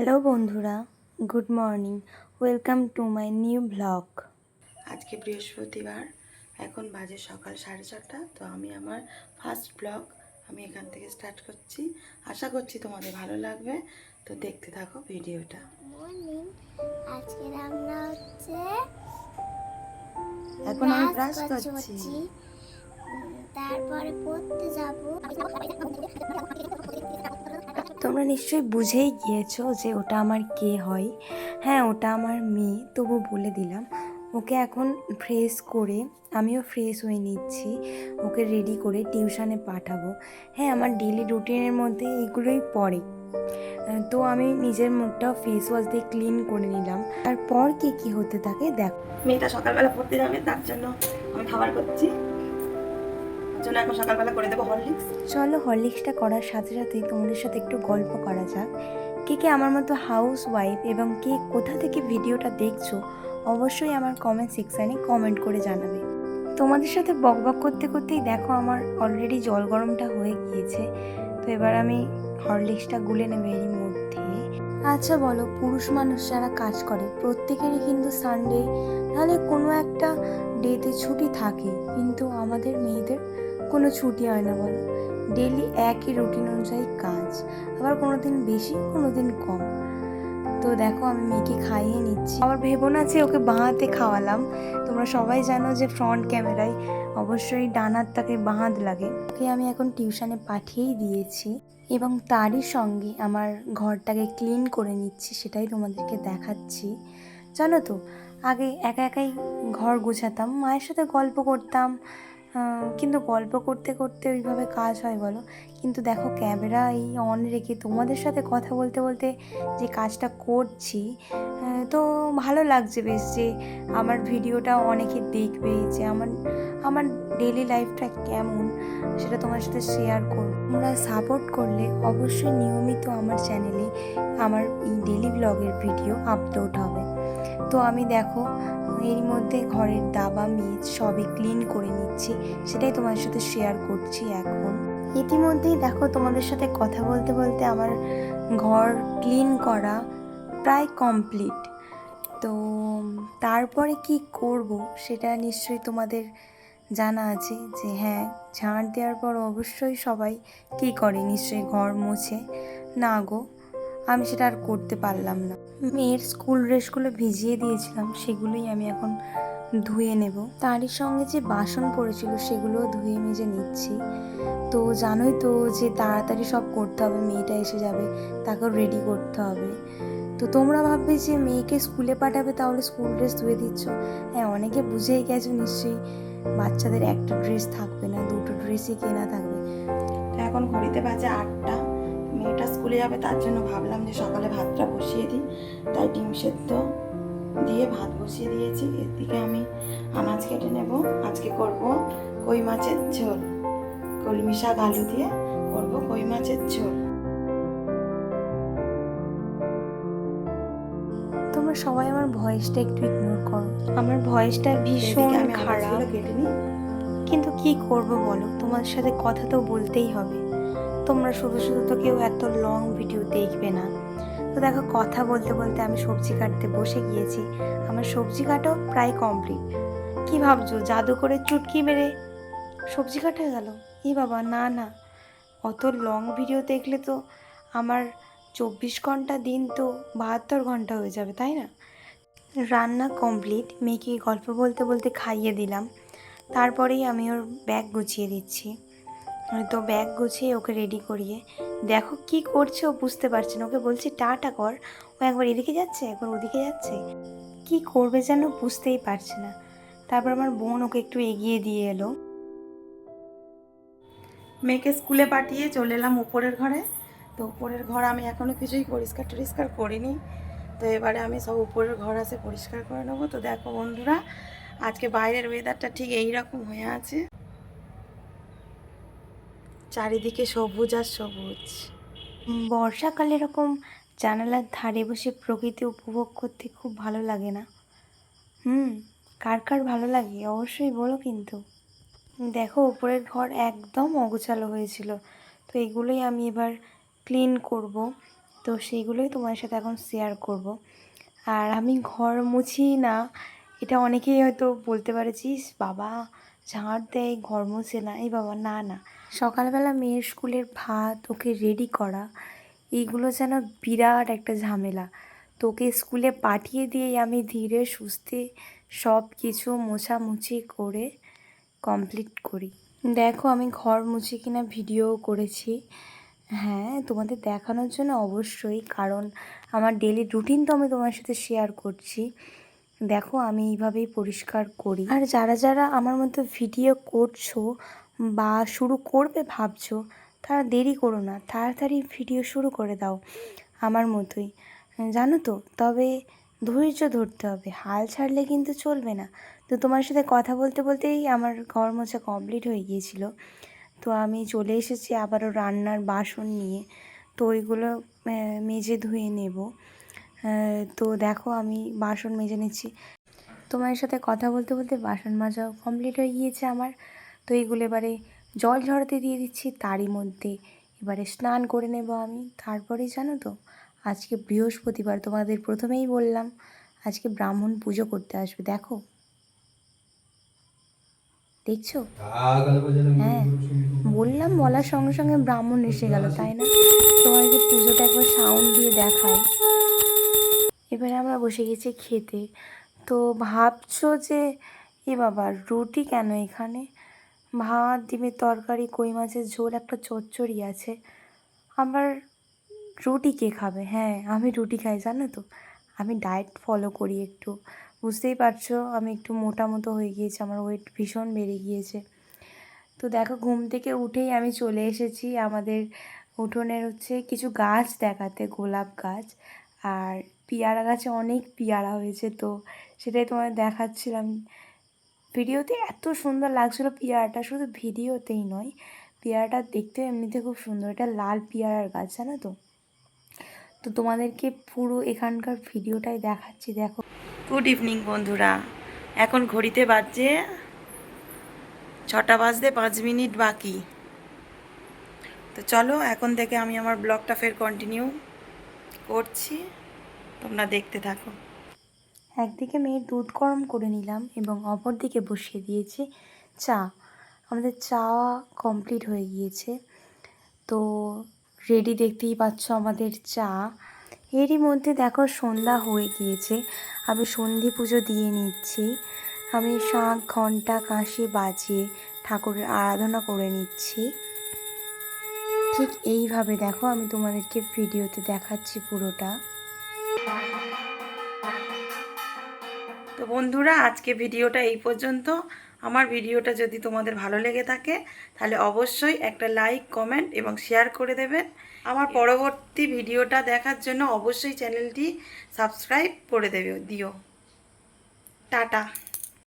Hello বন্ধুরা, good morning. Welcome to my new blog. আজকে বৃহস্পতিবার, এখন বাজে সকাল 4:30। তো আমি আমার ফার্স্ট ব্লগ আমি এখান থেকে স্টার্ট করছি। আশা করছি তোমাদের ভালো লাগবে, তো দেখতে থাকো ভিডিওটা। মর্নিং। আজকে রান্না হচ্ছে, এখন আমি ব্রাশ করছি। তারপরে পড়তে যাব। তোমরা নিশ্চয়ই বুঝেই গিয়েছো যে ওটা আমার কে হয়। হ্যাঁ, ওটা আমার মেয়ে, তবু বলে দিলাম। ওকে এখন ফ্রেশ করে আমিও ফ্রেশ হয়ে নিচ্ছি, ওকে রেডি করে টিউশনে পাঠাবো। হ্যাঁ, আমার ডেলি রুটিনের মধ্যে এগুলোই পড়ে। তো আমি নিজের মুখটাও ফেস ওয়াশ দিয়ে ক্লিন করে নিলাম। তারপর কি হতে থাকে দেখো। মেয়েটা সকালবেলা পড়তে যাবে, তার জন্য আমি খাবার করছি। জন্য এখন সকালবেলা করে দেবো হরলিক্স। চলো, হরলিক্সটা করার সাথে সাথেই তোমাদের সাথে একটু গল্প করা যাক। কে আমার মতো হাউস ওয়াইফ এবং কে কোথা থেকে ভিডিওটা দেখছো অবশ্যই আমার কমেন্ট সেকশানে কমেন্ট করে জানাবে। তোমাদের সাথে বকবক করতে করতেই দেখো আমার অলরেডি জল গরমটা হয়ে গিয়েছে। তো এবার আমি হরলিক্সটা গুলে নেবে এরই মধ্যে। আচ্ছা বলো, পুরুষ মানুষ যারা কাজ করে প্রত্যেকেরই কিন্তু সানডে নাহলে কোনো একটা ডেতে ছুটি থাকে, কিন্তু আমাদের মেয়েদের কোনো ছুটি হয় না বলো। ডেলি একই রুটিন অনুযায়ী কাজ, আবার কোনো দিন বেশি কোনো দিন কম। তো দেখো আমি মেয়েকে খাইয়ে নিচ্ছি। আবার ভেবো না যে ওকে বাঁ হাতে খাওয়ালাম। তোমরা সবাই জানো যে ফ্রন্ট ক্যামেরায় অবশ্যই ডান হাতটাকে বাঁ হাত লাগে। ওকে আমি এখন টিউশনে পাঠিয়েই দিয়েছি এবং তারই সঙ্গে আমার ঘরটাকে ক্লিন করে নিচ্ছি, সেটাই তোমাদেরকে দেখাচ্ছি। জানো তো, আগে একা একাই ঘর গোছাতাম, মায়ের সাথে গল্প করতাম, কিন্তু গল্প করতে করতে ওইভাবে কাজ হয় বলো? কিন্তু দেখো, ক্যামেরা এই অন রেখে তোমাদের সাথে কথা বলতে বলতে যে কাজটা করছি, তো ভালো লাগছে বেশ যে আমার ভিডিওটা অনেকে দেখবে, যে আমার আমার ডেলি লাইফটা কেমন সেটা তোমার সাথে শেয়ার করব। তোমরা সাপোর্ট করলে অবশ্যই নিয়মিত আমার চ্যানেলে আমার এই ডেলি ব্লগের ভিডিও আপলোড হবে। তো আমি দেখো এর মধ্যে ঘরের দাবা মেজ সবই ক্লিন করে নিচ্ছি, সেটাই তোমাদের সাথে শেয়ার করছি এখন। ইতিমধ্যেই দেখো তোমাদের সাথে কথা বলতে বলতে আমার ঘর ক্লিন করা প্রায় কমপ্লিট। তো তারপরে কি করব সেটা নিশ্চয়ই তোমাদের জানা আছে যে হ্যাঁ, ঝাড় দেওয়ার পর অবশ্যই সবাই কী করে, নিশ্চয়ই ঘর মোছে। না গো, আমি সেটা আর করতে পারলাম না। মেয়ের স্কুল ড্রেসগুলো ভিজিয়ে দিয়েছিলাম, সেগুলোই আমি এখন ধুয়ে নেব। তারই সঙ্গে যে বাসন পড়েছিল সেগুলোও ধুয়ে মেজে নিচ্ছি। তো জানোই তো যে তাড়াতাড়ি সব করতে হবে, মেয়েটা এসে যাবে, তাকেও রেডি করতে হবে। তো তোমরা ভাববে যে মেয়েকে স্কুলে পাঠাবে তাহলে স্কুল ড্রেস ধুয়ে দিচ্ছ। হ্যাঁ, অনেকে বুঝেই গেছো নিশ্চয়ই, বাচ্চাদের একটা ড্রেস থাকবে না, দুটো ড্রেসই কেনা থাকবে। তো এখন ঘড়িতে বাজে 8টা, মেয়েটা স্কুলে যাবে, তার জন্য ভাবলাম যে সকালে ভাতটা বসিয়ে দিই। তাই ডিম সেদ্ধ দিয়ে ভাত বসিয়ে দিয়েছি। এদিকে আমি আনাজ কেটে নেব। আজকে করব কই মাছের ঝোল, কলমি শাক আলু দিয়ে করব কই মাছের ঝোল। তোমরা সবাই আমার ভয়েসটা একটু ইগনোর করো, আমার ভয়েসটা ভীষণ আমি খারাপ। আনাজগুলো কেটে নিই। কিন্তু কি করব বলো, তোমাদের সাথে কথা তো বলতেই হবে। তোমরা শুধু শুধু তো কেউ এত লং ভিডিও দেখবে না। তো দেখো, কথা বলতে বলতে আমি সবজি কাটতে বসে গিয়েছি। আমার সবজি কাটাও প্রায় কমপ্লিট। কি ভাবছো জাদু করে চুটকি মেরে সবজি কাটা গেল? এ বাবা, না না, অত লং ভিডিও দেখলে তো আমার 24 ঘন্টা দিন তো 72 ঘন্টা হয়ে যাবে, তাই না? রান্না কমপ্লিট, মেয়েকে গল্প বলতে বলতে খাইয়ে দিলাম। তারপরেই আমি ওর ব্যাগ গুছিয়ে দিচ্ছি। তো ব্যাগ গুছিয়ে ওকে রেডি করিয়ে দেখো কি করছে, ও বুঝতে পারছে না। ওকে বলছি টাটা কর, ও একবার এদিকে যাচ্ছে একবার ওদিকে যাচ্ছে, কি করবে যেন বুঝতেই পারছে না। তারপর আমার বোন ওকে একটু এগিয়ে দিয়ে এলো। মেয়েকে স্কুলে পাঠিয়ে চলে এলাম উপরের ঘরে। তো উপরের ঘর আমি এখনও কিছুই পরিষ্কার টরিষ্কার করিনি। তো এবারে আমি সব উপরের ঘর আসে পরিষ্কার করে নেবো। তো দেখো বন্ধুরা, আজকে বাইরের ওয়েদারটা ঠিক এই রকম হয়ে আছে, চারিদিকে সবুজ আর সবুজ। বর্ষাকালে এরকম জানালার ধারে বসে প্রকৃতি উপভোগ করতে খুব ভালো লাগে না? কার কার ভালো লাগে অবশ্যই বলো কিন্তু। দেখো, উপরের ঘর একদম অগোছালো হয়েছিল, তো এগুলোই আমি এবার ক্লিন করব। তো সেইগুলোই তোমার সাথে এখন শেয়ার করব। আর আমি ঘর মুছি না, এটা অনেকেই হয়তো বলতে পারেছিস বাবা ঝাড় দেয় ঘর মুছে না। এই বাবা না না, সকালবেলা মেয়ের স্কুলের ভাত ওকে রেডি করা এইগুলো যেন বিরাট একটা ঝামেলা। তোকে স্কুলে পাঠিয়ে দিয়েই আমি ধীরে সুস্থে সব কিছু মোছামুছি করে কমপ্লিট করি। দেখো আমি ঘর মুছে কিনা ভিডিও করেছি, হ্যাঁ তোমাদের দেখানোর জন্য অবশ্যই, কারণ আমার ডেলি রুটিন তো আমি তোমার সাথে শেয়ার করছি। দেখো আমি এইভাবেই পরিষ্কার করি। আর যারা যারা আমার মতো ভিডিও করছো বা শুরু করবে ভাবছো, তারা দেরি করো না, তাড়াতাড়ি ভিডিও শুরু করে দাও আমার মতোই, জানো তো। তবে ধৈর্য ধরতে হবে, হাল ছাড়লে কিন্তু চলবে না। তো তোমার সাথে কথা বলতে বলতেই আমার ঘর মোছা কমপ্লিট হয়ে গিয়েছিল। তো আমি চলে এসেছি আবারও রান্নার বাসন নিয়ে, তো ওইগুলো মেজে ধুয়ে নেব। তো দেখো আমি বাসন মেজে নিচ্ছি। তোমার সাথে কথা বলতে বলতে বাসন মাজাও কমপ্লিট হয়ে গিয়েছে আমার। তো এইগুলো এবারে জল ঝরাতে দিয়ে দিচ্ছি, তারই মধ্যে এবারে স্নান করে নেব আমি। তারপরেই জানো তো আজকে বৃহস্পতিবার, তোমাদের প্রথমেই বললাম আজকে ব্রাহ্মণ পুজো করতে আসবে। দেখো দেখছো, হ্যাঁ বললাম, বলার সঙ্গে সঙ্গে ব্রাহ্মণ এসে গেল, তাই না? তোমাদেরকে পুজোটা একবার সাউন্ড দিয়ে দেখাই। এবারে আমরা বসে গেছি খেতে। তো ভাবছো যে এ বাবা রুটি কেন এখানে, ভাত ডিমের তরকারি কই মাছের ঝোল একটা চচ্চড়ি আছে, আবার রুটি কে খাবে? হ্যাঁ আমি রুটি খাই, জানো তো আমি ডায়েট ফলো করি একটু, বুঝতেই পারছো আমি একটু মোটা মতো হয়ে গিয়েছি, আমার ওয়েট ভীষণ বেড়ে গিয়েছে। তো দেখো ঘুম থেকে উঠেই আমি চলে এসেছি আমাদের উঠোনের কিছু গাছ দেখাতে, গোলাপ গাছ আর পিয়ারা গাছে অনেক পিয়ারা হয়েছে, তো সেটাই তোমায় দেখাচ্ছিলাম। ভিডিওতে এত সুন্দর লাগছিলো পিয়ারাটা, শুধু ভিডিওতেই নয়, পিয়ারাটা দেখতে এমনিতে খুব সুন্দর, এটা লাল পিয়ারার গাছ, জানো তো। তো তোমাদেরকে পুরো এখানকার ভিডিওটাই দেখাচ্ছি, দেখো। গুড ইভিনিং বন্ধুরা, এখন ঘড়িতে বাজছে 6টা বাজতে 5 মিনিট বাকি। তো চলো এখন থেকে আমি আমার ব্লগটা ফের কন্টিনিউ করছি, তোমরা দেখতে থাকো। একদিকে মেয়ের দুধ গরম করে নিলাম এবং অপর দিকে বসিয়ে দিয়েছি চা। আমাদের চা কমপ্লিট হয়ে গিয়েছে, তো রেডি দেখতেই পাচ্ছ আমাদের চা। এরই মধ্যে দেখো সন্ধ্যা হয়ে গিয়েছে, আমি সন্ধি পুজো দিয়ে নিচ্ছি। আমি শাঁখ ঘণ্টা কাঁসি বাজিয়ে ঠাকুরের আরাধনা করে নিচ্ছি। ঠিক এইভাবে দেখো আমি তোমাদেরকে ভিডিওতে দেখাচ্ছি পুরোটা। তো বন্ধুরা আজকে ভিডিওটা এই পর্যন্ত। আমার ভিডিওটা যদি তোমাদের ভালো লেগে থাকে তাহলে অবশ্যই একটা লাইক, কমেন্ট এবং শেয়ার করে দেবেন। আমার পরবর্তী ভিডিওটা দেখার জন্য অবশ্যই চ্যানেলটি সাবস্ক্রাইব করে দিও। টাটা।